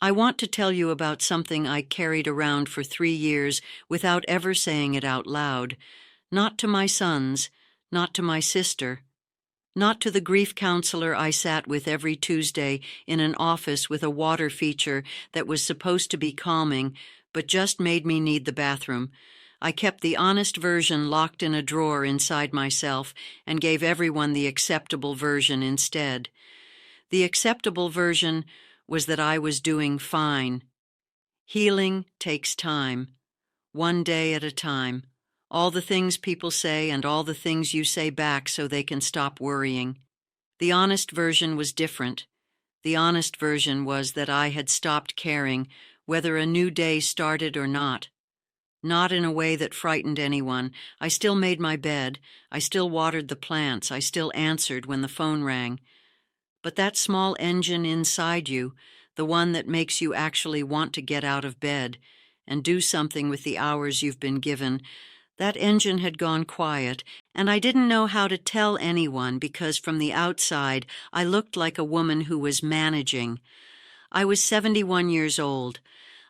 I want to tell you about something I carried around for 3 years without ever saying it out loud. Not to my sons, not to my sister, not to the grief counselor I sat with every Tuesday in an office with a water feature that was supposed to be calming, but just made me need the bathroom. I kept the honest version locked in a drawer inside myself and gave everyone the acceptable version instead. The acceptable version was that I was doing fine. Healing takes time, one day at a time. All the things people say and all the things you say back so they can stop worrying. The honest version was different. The honest version was that I had stopped caring whether a new day started or not. Not in a way that frightened anyone. I still made my bed. I still watered the plants. I still answered when the phone rang. But that small engine inside you, the one that makes you actually want to get out of bed and do something with the hours you've been given, that engine had gone quiet, and I didn't know how to tell anyone because from the outside I looked like a woman who was managing. I was 71 years old.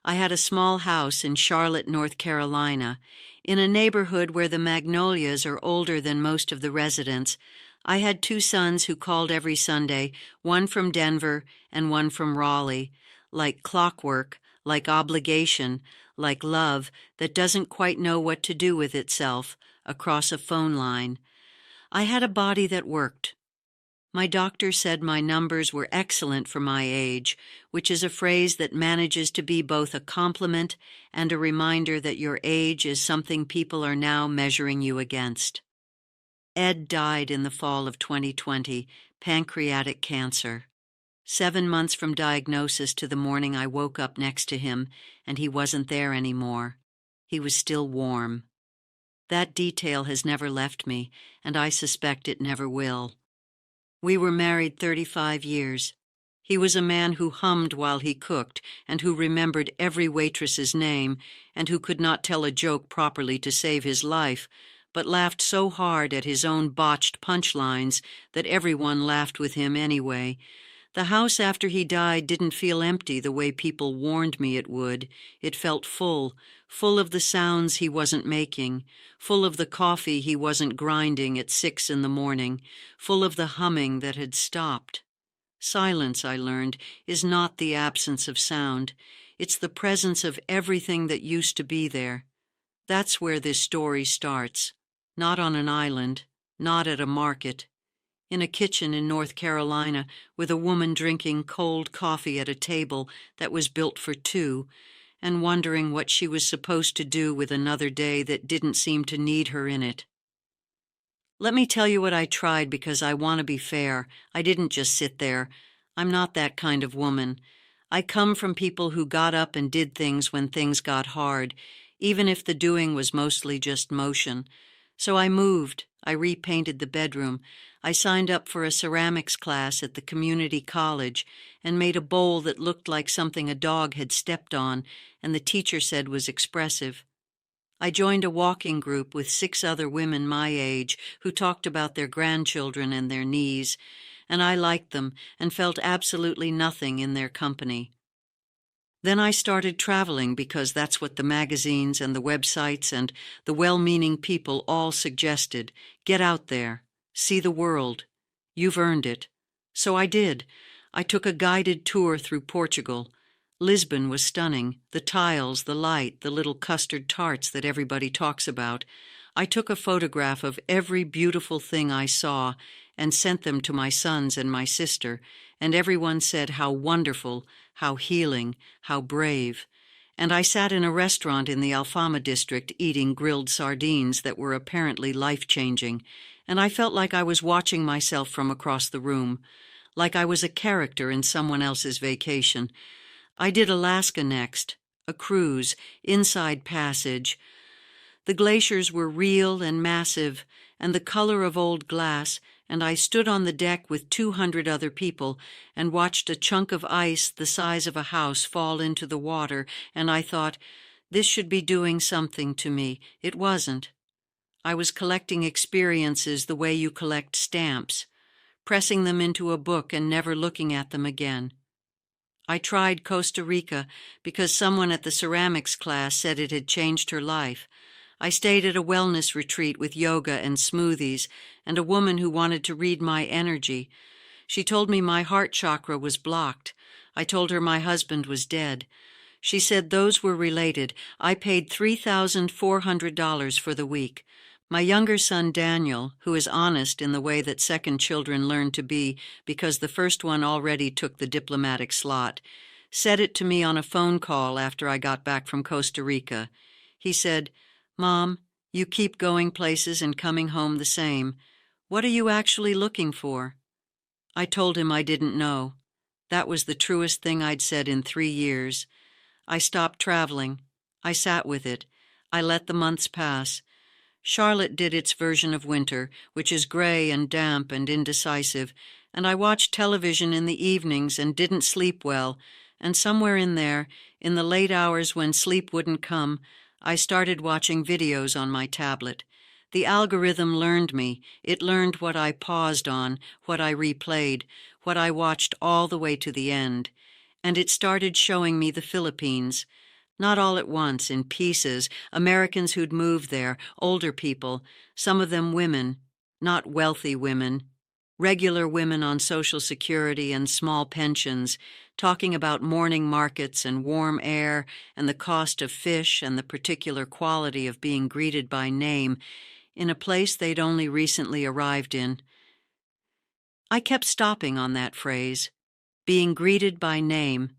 I had a small house in Charlotte, North Carolina, in a neighborhood where the magnolias are older than most of the residents. I had 2 sons who called every Sunday, one from Denver and one from Raleigh, like clockwork, like obligation, like love that doesn't quite know what to do with itself, across a phone line. I had a body that worked. My doctor said my numbers were excellent for my age, which is a phrase that manages to be both a compliment and a reminder that your age is something people are now measuring you against. Ed died in the fall of 2020, pancreatic cancer. 7 months from diagnosis to the morning I woke up next to him, and he wasn't there anymore. He was still warm. That detail has never left me, and I suspect it never will. We were married 35 years. He was a man who hummed while he cooked, and who remembered every waitress's name, and who could not tell a joke properly to save his life, but laughed so hard at his own botched punchlines that everyone laughed with him anyway. The house after he died didn't feel empty the way people warned me it would. It felt full, full of the sounds he wasn't making, full of the coffee he wasn't grinding at 6 in the morning, full of the humming that had stopped. Silence, I learned, is not the absence of sound. It's the presence of everything that used to be there. That's where this story starts. Not on an island, not at a market. In a kitchen in North Carolina with a woman drinking cold coffee at a table that was built for 2 and wondering what she was supposed to do with another day that didn't seem to need her in it. Let me tell you what I tried because I want to be fair. I didn't just sit there. I'm not that kind of woman. I come from people who got up and did things when things got hard, even if the doing was mostly just motion. So I moved. I repainted the bedroom. I signed up for a ceramics class at the community college and made a bowl that looked like something a dog had stepped on and the teacher said was expressive. I joined a walking group with 6 other women my age who talked about their grandchildren and their knees, and I liked them and felt absolutely nothing in their company. Then I started traveling because that's what the magazines and the websites and the well-meaning people all suggested. Get out there. See the world. You've earned it. So I did. I took a guided tour through Portugal. Lisbon was stunning. The tiles, the light, the little custard tarts that everybody talks about. I took a photograph of every beautiful thing I saw and sent them to my sons and my sister, and everyone said how wonderful, how healing, how brave. And I sat in a restaurant in the Alfama district eating grilled sardines that were apparently life-changing, and I felt like I was watching myself from across the room, like I was a character in someone else's vacation. I did Alaska next, a cruise, inside passage. The glaciers were real and massive, and the color of old glass, and I stood on the deck with 200 other people and watched a chunk of ice the size of a house fall into the water, and I thought, this should be doing something to me. It wasn't. I was collecting experiences the way you collect stamps, pressing them into a book and never looking at them again. I tried Costa Rica because someone at the ceramics class said it had changed her life. I stayed at a wellness retreat with yoga and smoothies and a woman who wanted to read my energy. She told me my heart chakra was blocked. I told her my husband was dead. She said those were related. I paid $3,400 for the week. My younger son, Daniel, who is honest in the way that second children learn to be because the first one already took the diplomatic slot, said it to me on a phone call after I got back from Costa Rica. He said, "Mom, you keep going places and coming home the same. What are you actually looking for?" I told him I didn't know. That was the truest thing I'd said in 3 years. I stopped traveling. I sat with it. I let the months pass. Charlotte did its version of winter, which is gray and damp and indecisive, and I watched television in the evenings and didn't sleep well, and somewhere in there, in the late hours when sleep wouldn't come, I started watching videos on my tablet. The algorithm learned me. It learned what I paused on, what I replayed, what I watched all the way to the end. And it started showing me the Philippines. Not all at once, in pieces, Americans who'd moved there, older people, some of them women, not wealthy women, regular women on Social Security and small pensions, talking about morning markets and warm air and the cost of fish and the particular quality of being greeted by name in a place they'd only recently arrived in. I kept stopping on that phrase, being greeted by name,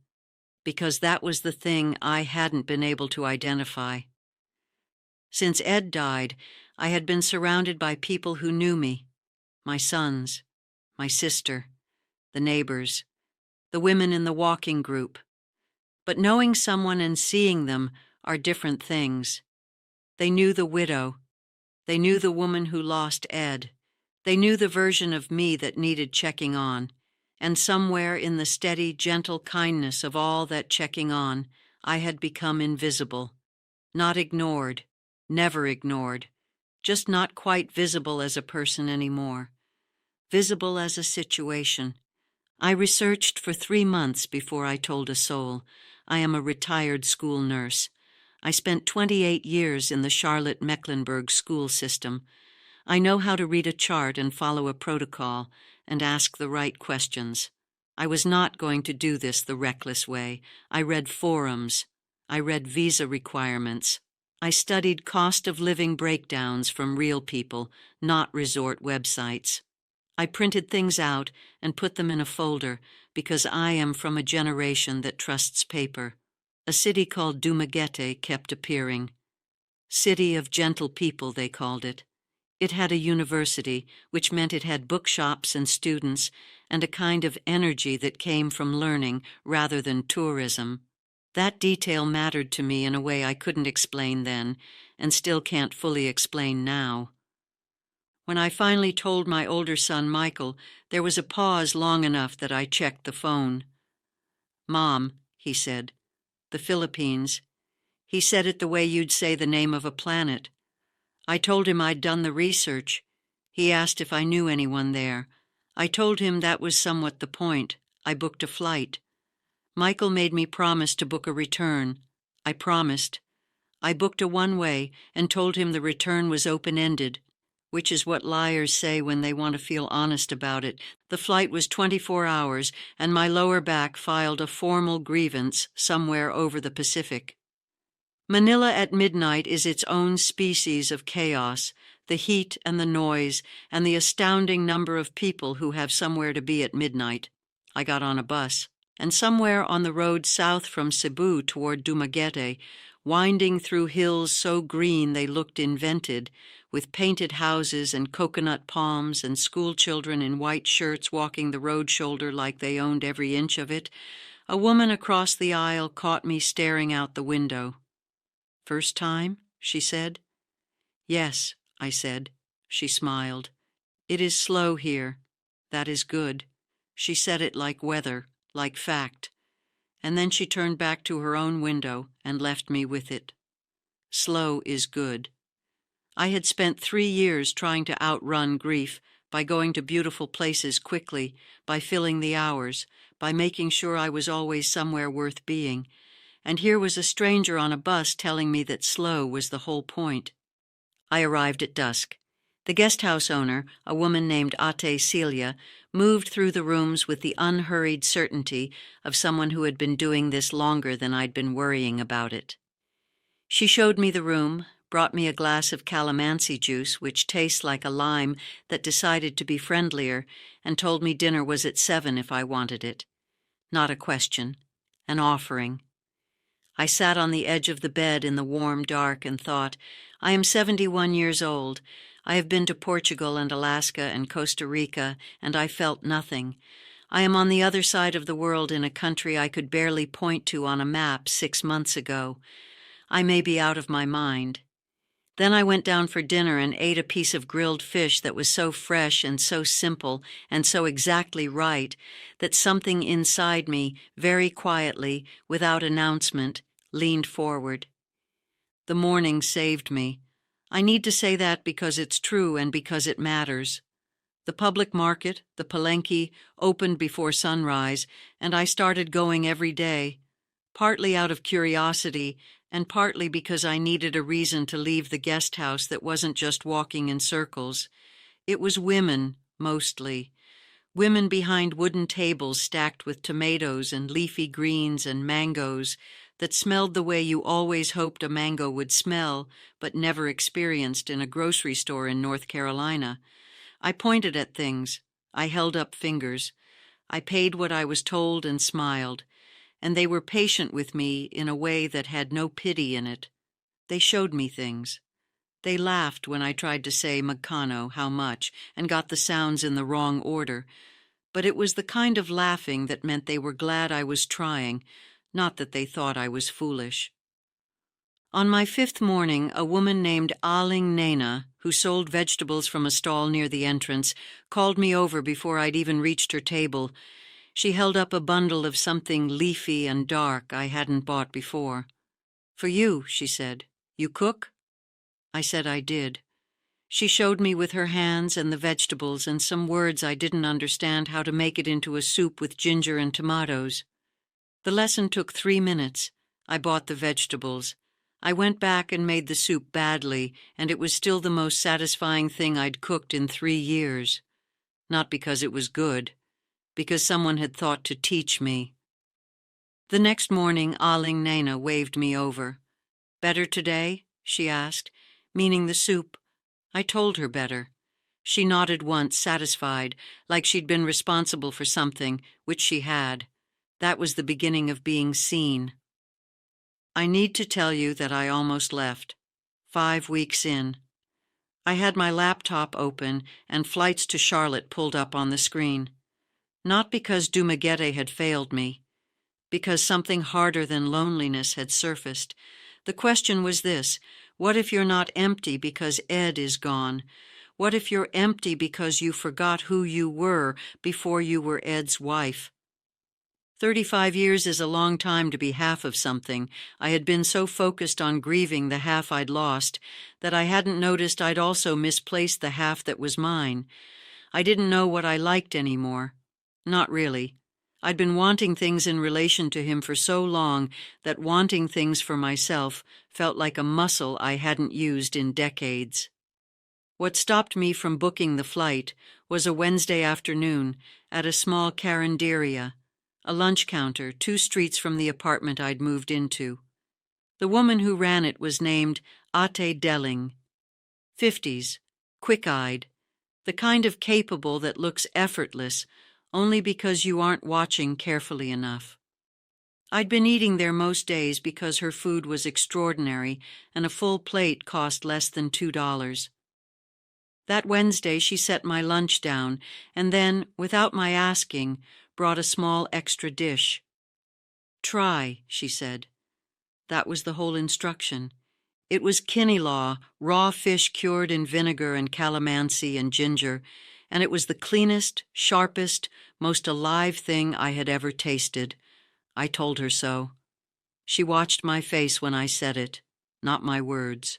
because that was the thing I hadn't been able to identify. Since Ed died, I had been surrounded by people who knew me, my sons, my sister, the neighbors, the women in the walking group. But knowing someone and seeing them are different things. They knew the widow. They knew the woman who lost Ed. They knew the version of me that needed checking on. And somewhere in the steady, gentle kindness of all that checking on, I had become invisible. Not ignored, never ignored, just not quite visible as a person anymore. Visible as a situation. I researched for 3 months before I told a soul. I am a retired school nurse. I spent 28 years in the Charlotte-Mecklenburg school system. I know how to read a chart and follow a protocol and ask the right questions. I was not going to do this the reckless way. I read forums. I read visa requirements. I studied cost of living breakdowns from real people, not resort websites. I printed things out and put them in a folder because I am from a generation that trusts paper. A city called Dumaguete kept appearing. City of gentle people, they called it. It had a university, which meant it had bookshops and students, and a kind of energy that came from learning rather than tourism. That detail mattered to me in a way I couldn't explain then, and still can't fully explain now. When I finally told my older son, Michael, there was a pause long enough that I checked the phone. "Mom," he said, "the Philippines." He said it the way you'd say the name of a planet. I told him I'd done the research. He asked if I knew anyone there. I told him that was somewhat the point. I booked a flight. Michael made me promise to book a return. I promised. I booked a one-way and told him the return was open-ended, which is what liars say when they want to feel honest about it. The flight was 24 hours, and my lower back filed a formal grievance somewhere over the Pacific. Manila at midnight is its own species of chaos, the heat and the noise, and the astounding number of people who have somewhere to be at midnight. I got on a bus, and somewhere on the road south from Cebu toward Dumaguete, winding through hills so green they looked invented, with painted houses and coconut palms and schoolchildren in white shirts walking the road shoulder like they owned every inch of it, a woman across the aisle caught me staring out the window. "First time?" she said. "Yes," I said. She smiled. "It is slow here. That is good." She said it like weather, like fact. And then she turned back to her own window and left me with it. Slow is good. I had spent 3 years trying to outrun grief by going to beautiful places quickly, by filling the hours, by making sure I was always somewhere worth being, and here was a stranger on a bus telling me that slow was the whole point. I arrived at dusk. The guest house owner, a woman named Ate Celia, moved through the rooms with the unhurried certainty of someone who had been doing this longer than I'd been worrying about it. She showed me the room, brought me a glass of calamansi juice, which tastes like a lime that decided to be friendlier, and told me dinner was at 7 if I wanted it. Not a question, an offering. I sat on the edge of the bed in the warm dark and thought, I am 71 years old. I have been to Portugal and Alaska and Costa Rica, and I felt nothing. I am on the other side of the world in a country I could barely point to on a map 6 months ago. I may be out of my mind. Then I went down for dinner and ate a piece of grilled fish that was so fresh and so simple and so exactly right that something inside me, very quietly, without announcement, leaned forward. The morning saved me. I need to say that because it's true and because it matters. The public market, the Palenque, opened before sunrise, and I started going every day, partly out of curiosity and partly because I needed a reason to leave the guest house that wasn't just walking in circles. It was women, mostly. Women behind wooden tables stacked with tomatoes and leafy greens and mangoes that smelled the way you always hoped a mango would smell but never experienced in a grocery store in North Carolina. I pointed at things. I held up fingers. I paid what I was told and smiled, and they were patient with me in a way that had no pity in it. They showed me things. They laughed when I tried to say Magcano, how much, and got the sounds in the wrong order, but it was the kind of laughing that meant they were glad I was trying, not that they thought I was foolish. On my 5th morning, a woman named Aling Nena, who sold vegetables from a stall near the entrance, called me over before I'd even reached her table. She held up a bundle of something leafy and dark I hadn't bought before. "For you," she said. "You cook?" I said I did. She showed me with her hands and the vegetables and some words I didn't understand how to make it into a soup with ginger and tomatoes. The lesson took 3 minutes. I bought the vegetables. I went back and made the soup badly, and it was still the most satisfying thing I'd cooked in 3 years. Not because it was good, because someone had thought to teach me. The next morning, Aling Nena waved me over. "Better today?" she asked, meaning the soup. I told her better. She nodded once, satisfied, like she'd been responsible for something, which she had. That was the beginning of being seen. I need to tell you that I almost left. 5 weeks in. I had my laptop open and flights to Charlotte pulled up on the screen. Not because Dumaguete had failed me, because something harder than loneliness had surfaced. The question was this: what if you're not empty because Ed is gone? What if you're empty because you forgot who you were before you were Ed's wife? 35 years is a long time to be half of something. I had been so focused on grieving the half I'd lost that I hadn't noticed I'd also misplaced the half that was mine. I didn't know what I liked anymore. Not really. I'd been wanting things in relation to him for so long that wanting things for myself felt like a muscle I hadn't used in decades. What stopped me from booking the flight was a Wednesday afternoon at a small carinderia, a lunch counter 2 streets from the apartment I'd moved into. The woman who ran it was named Ate Delling. 50s, quick-eyed, the kind of capable that looks effortless only because you aren't watching carefully enough. I'd been eating there most days because her food was extraordinary and a full plate cost less than $2. That Wednesday she set my lunch down and then, without my asking, brought a small extra dish. "Try," she said. That was the whole instruction. It was kinilaw, raw fish cured in vinegar and calamansi and ginger, and it was the cleanest, sharpest, most alive thing I had ever tasted. I told her so. She watched my face when I said it, not my words,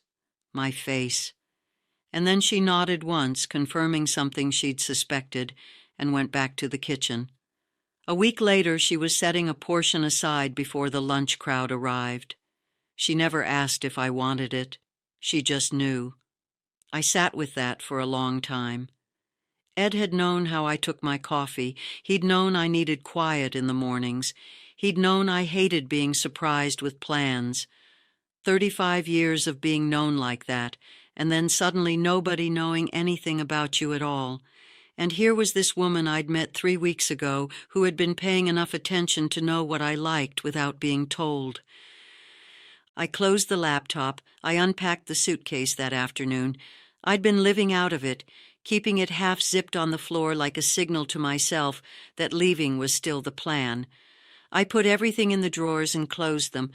my face. And then she nodded once, confirming something she'd suspected, and went back to the kitchen. A week later, she was setting a portion aside before the lunch crowd arrived. She never asked if I wanted it. She just knew. I sat with that for a long time. Ed had known how I took my coffee. He'd known I needed quiet in the mornings. He'd known I hated being surprised with plans. 35 years of being known like that, and then suddenly nobody knowing anything about you at all. And here was this woman I'd met 3 weeks ago who had been paying enough attention to know what I liked without being told. I closed the laptop. I unpacked the suitcase that afternoon. I'd been living out of it, keeping it half-zipped on the floor like a signal to myself that leaving was still the plan. I put everything in the drawers and closed them.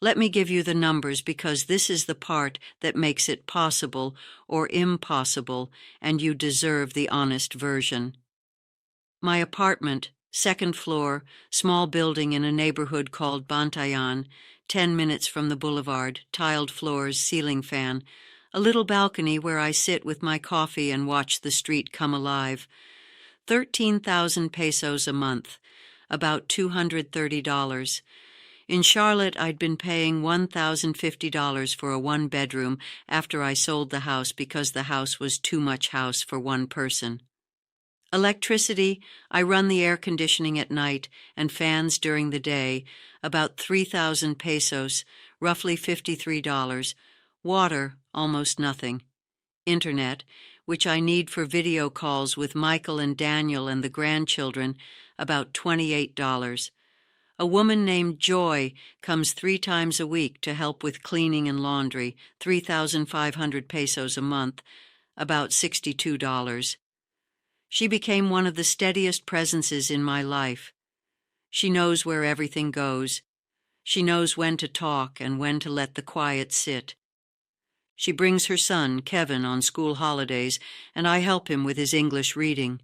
Let me give you the numbers because this is the part that makes it possible or impossible, and you deserve the honest version. My apartment, second floor, small building in a neighborhood called Bantayan, 10 minutes from the boulevard, tiled floors, ceiling fan, a little balcony where I sit with my coffee and watch the street come alive. 13,000 pesos a month, about $230. In Charlotte, I'd been paying $1,050 for a one-bedroom after I sold the house because the house was too much house for one person. Electricity, I run the air conditioning at night and fans during the day, about 3,000 pesos, roughly $53. Water, almost nothing. Internet, which I need for video calls with Michael and Daniel and the grandchildren, about $28. A woman named Joy comes 3 times a week to help with cleaning and laundry, 3,500 pesos a month, about $62. She became one of the steadiest presences in my life. She knows where everything goes. She knows when to talk and when to let the quiet sit. She brings her son, Kevin, on school holidays, and I help him with his English reading.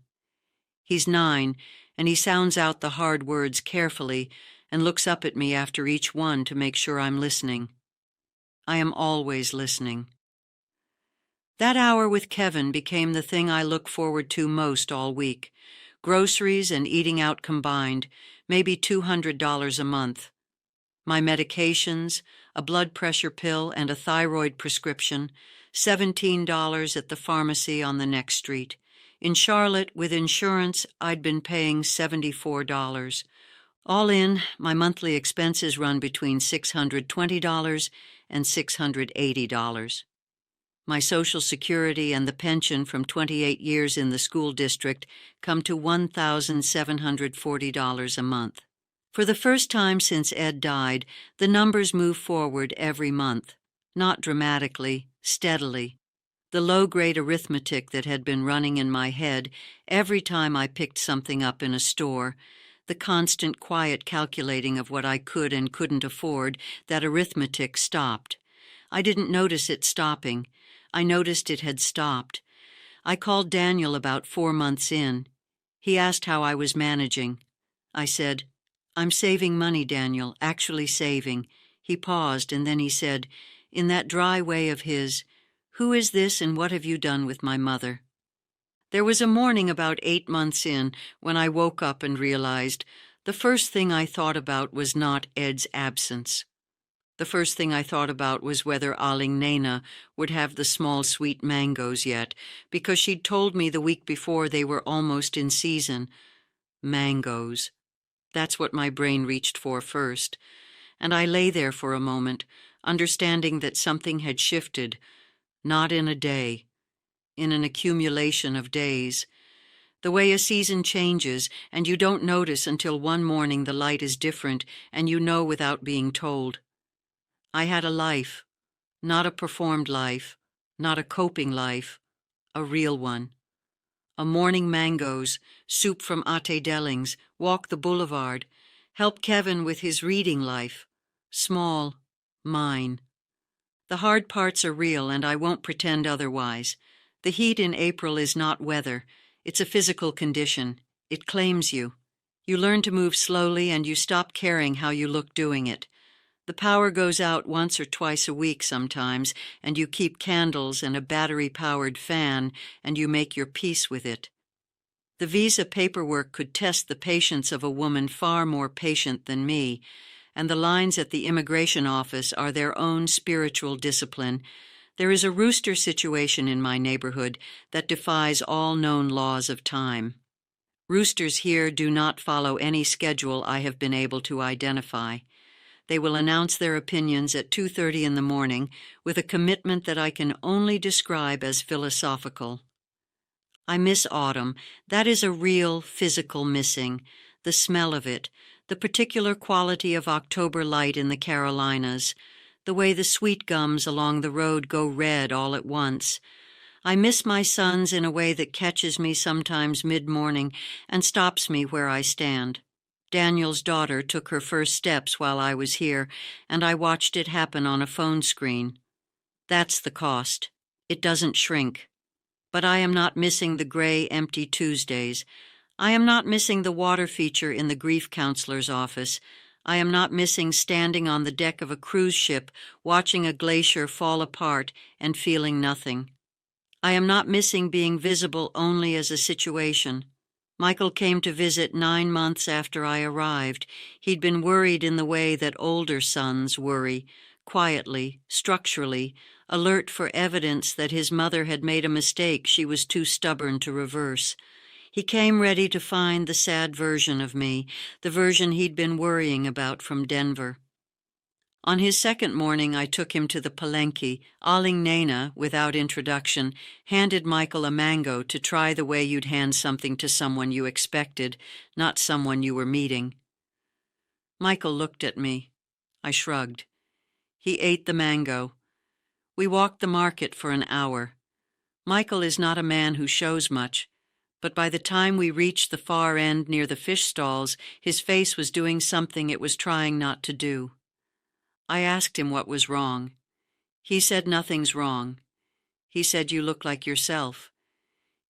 He's 9, and he sounds out the hard words carefully and looks up at me after each one to make sure I'm listening. I am always listening. That hour with Kevin became the thing I look forward to most all week. Groceries and eating out combined, maybe $200 a month. My medications, a blood pressure pill and a thyroid prescription, $17 at the pharmacy on the next street. In Charlotte, with insurance, I'd been paying $74. All in, my monthly expenses run between $620 and $680. My Social Security and the pension from 28 years in the school district come to $1,740 a month. For the first time since Ed died, the numbers move forward every month, not dramatically, steadily. The low-grade arithmetic that had been running in my head every time I picked something up in a store, the constant quiet calculating of what I could and couldn't afford, that arithmetic stopped. I didn't notice it stopping. I noticed it had stopped. I called Daniel about 4 months in. He asked how I was managing. I said, "I'm saving money, Daniel, actually saving." He paused, and then he said, in that dry way of his, "Who is this and what have you done with my mother?" There was a morning about 8 months in when I woke up and realized the first thing I thought about was not Ed's absence. The first thing I thought about was whether Aling Nena would have the small sweet mangoes yet, because she'd told me the week before they were almost in season. Mangoes. That's what my brain reached for first. And I lay there for a moment, understanding that something had shifted, not in a day, in an accumulation of days. The way a season changes, and you don't notice until one morning the light is different, and you know without being told. I had a life, not a performed life, not a coping life, a real one. A morning mangoes, soup from Ate Dellings, walk the boulevard, help Kevin with his reading life. Small, mine. The hard parts are real, and I won't pretend otherwise. The heat in April is not weather. It's a physical condition. It claims you. You learn to move slowly, and you stop caring how you look doing it. The power goes out once or twice a week sometimes, and you keep candles and a battery-powered fan, and you make your peace with it. The visa paperwork could test the patience of a woman far more patient than me, and the lines at the immigration office are their own spiritual discipline. There is a rooster situation in my neighborhood that defies all known laws of time. Roosters here do not follow any schedule I have been able to identify. They will announce their opinions at 2:30 in the morning with a commitment that I can only describe as philosophical. I miss autumn. That is a real physical missing. The smell of it, the particular quality of October light in the Carolinas, the way the sweet gums along the road go red all at once. I miss my sons in a way that catches me sometimes mid-morning and stops me where I stand. Daniel's daughter took her first steps while I was here, and I watched it happen on a phone screen. That's the cost. It doesn't shrink. But I am not missing the gray, empty Tuesdays. I am not missing the water feature in the grief counselor's office. I am not missing standing on the deck of a cruise ship, watching a glacier fall apart and feeling nothing. I am not missing being visible only as a situation. Michael came to visit 9 months after I arrived. He'd been worried in the way that older sons worry, quietly, structurally, alert for evidence that his mother had made a mistake she was too stubborn to reverse. He came ready to find the sad version of me, the version he'd been worrying about from Denver. On his second morning, I took him to the Palenque. Aling Nena, without introduction, handed Michael a mango to try the way you'd hand something to someone you expected, not someone you were meeting. Michael looked at me. I shrugged. He ate the mango. We walked the market for an hour. Michael is not a man who shows much, but by the time we reached the far end near the fish stalls, his face was doing something it was trying not to do. I asked him what was wrong. He said nothing's wrong. He said you look like yourself.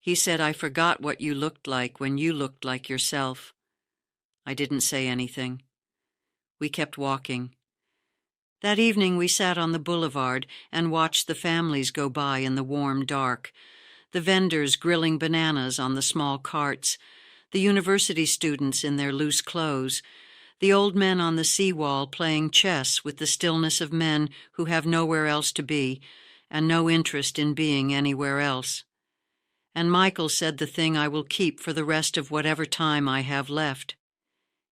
He said I forgot what you looked like when you looked like yourself. I didn't say anything. We kept walking. That evening we sat on the boulevard and watched the families go by in the warm dark, the vendors grilling bananas on the small carts, the university students in their loose clothes, the old men on the seawall playing chess with the stillness of men who have nowhere else to be and no interest in being anywhere else. And Michael said the thing I will keep for the rest of whatever time I have left.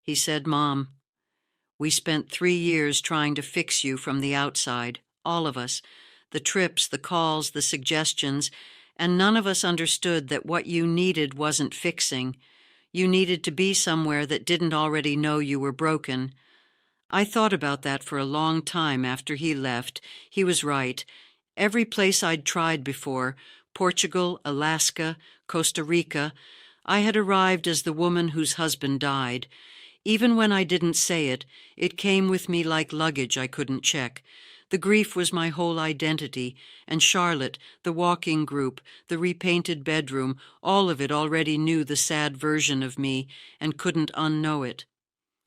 He said, "Mom, we spent 3 years trying to fix you from the outside, all of us, the trips, the calls, the suggestions, and none of us understood that what you needed wasn't fixing. You needed to be somewhere that didn't already know you were broken." I thought about that for a long time after he left. He was right. Every place I'd tried before, Portugal, Alaska, Costa Rica, I had arrived as the woman whose husband died. Even when I didn't say it, it came with me like luggage I couldn't check. The grief was my whole identity, and Charlotte, the walking group, the repainted bedroom, all of it already knew the sad version of me and couldn't unknow it.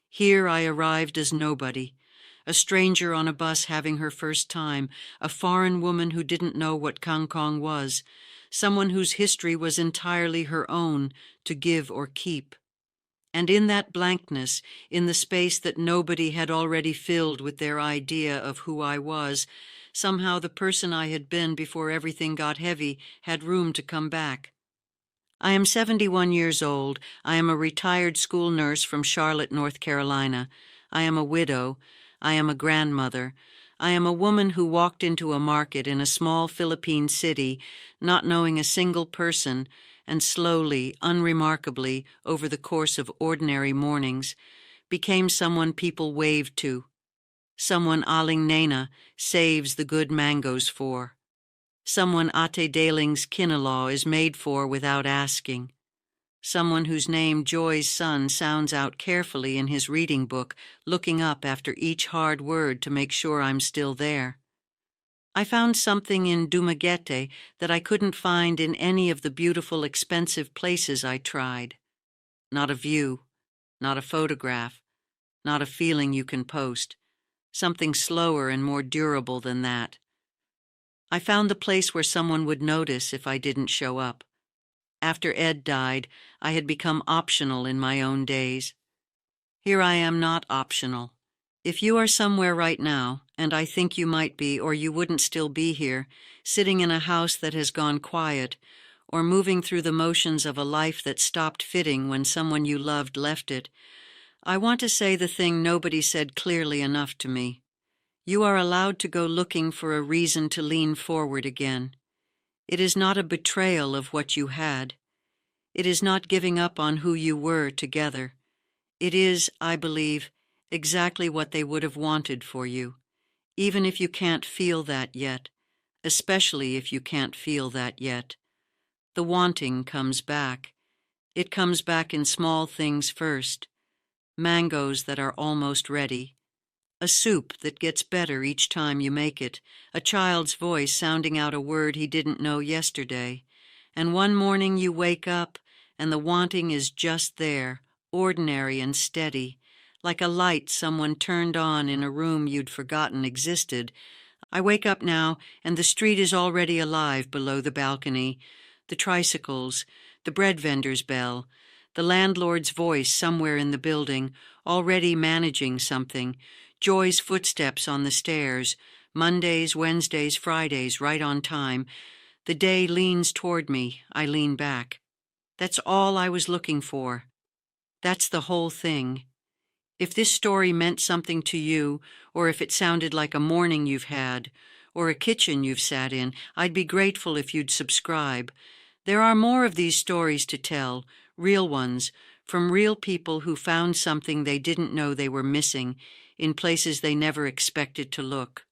Here I arrived as nobody, a stranger on a bus having her first time, a foreign woman who didn't know what kangkong was, someone whose history was entirely her own, to give or keep. And in that blankness, in the space that nobody had already filled with their idea of who I was, somehow the person I had been before everything got heavy had room to come back. I am 71 years old. I am a retired school nurse from Charlotte, North Carolina. I am a widow. I am a grandmother. I am a woman who walked into a market in a small Philippine city, not knowing a single person, and slowly, unremarkably, over the course of ordinary mornings, became someone people waved to, someone Aling Nena saves the good mangoes for, someone Ate Daling's Kinalaw is made for without asking, someone whose name Joy's son sounds out carefully in his reading book, looking up after each hard word to make sure I'm still there. I found something in Dumaguete that I couldn't find in any of the beautiful, expensive places I tried. Not a view, not a photograph, not a feeling you can post. Something slower and more durable than that. I found the place where someone would notice if I didn't show up. after Ed died, I had become optional in my own days. Here I am not optional. If you are somewhere right now, and I think you might be, or you wouldn't still be here, sitting in a house that has gone quiet, or moving through the motions of a life that stopped fitting when someone you loved left it, I want to say the thing nobody said clearly enough to me. You are allowed to go looking for a reason to lean forward again. It is not a betrayal of what you had. It is not giving up on who you were together. It is, I believe, exactly what they would have wanted for you, even if you can't feel that yet, especially if you can't feel that yet. The wanting comes back. It comes back in small things first. Mangoes that are almost ready. A soup that gets better each time you make it. A child's voice sounding out a word he didn't know yesterday. And one morning you wake up, and the wanting is just there, ordinary and steady, like a light someone turned on in a room you'd forgotten existed. I wake up now, and the street is already alive below the balcony. The tricycles, the bread vendor's bell, the landlord's voice somewhere in the building, already managing something, Joy's footsteps on the stairs, Mondays, Wednesdays, Fridays, right on time. The day leans toward me, I lean back. That's all I was looking for. That's the whole thing. If this story meant something to you, or if it sounded like a morning you've had, or a kitchen you've sat in, I'd be grateful if you'd subscribe. There are more of these stories to tell, real ones, from real people who found something they didn't know they were missing in places they never expected to look.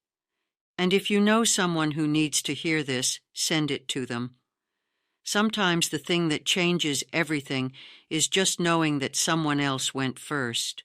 And if you know someone who needs to hear this, send it to them. Sometimes the thing that changes everything is just knowing that someone else went first.